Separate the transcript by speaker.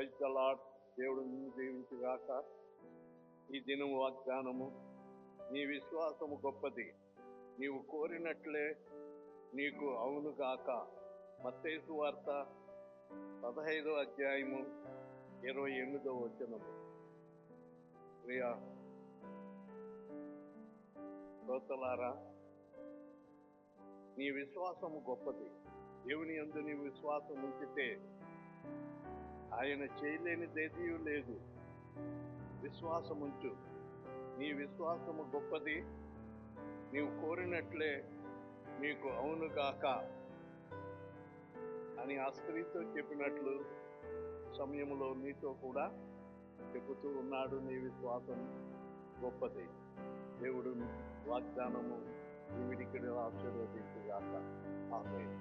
Speaker 1: Praise the lord. దేవుడు నిన్ను దీవించుగాక. ఈ దినం వాగ్దానము, నీ విశ్వాసము గొప్పది, నీవు కోరినట్లే నీకు అవును గాక. మత్తయి సువార్త 15వ అధ్యాయము 28వ వచనము. ప్రియ శ్రోతలారా, నీ విశ్వాసము గొప్పది. దేవుని యందు నీ విశ్వాసం ఉంచితే ఆయన చేయలేనిదేదీ లేదు. విశ్వాసముంచు. నీ విశ్వాసము గొప్పది, నీవు కోరినట్లే నీకు అవునుగాక అని ఆ స్త్రీతో చెప్పినట్లు సమయంలో నీతో కూడా చెబుతూ ఉన్నాడు. నీ విశ్వాసం గొప్పది. దేవుడు వాగ్దానము ఈ విడికిడి ఆశీర్వదించుగాక. ఆమేన్.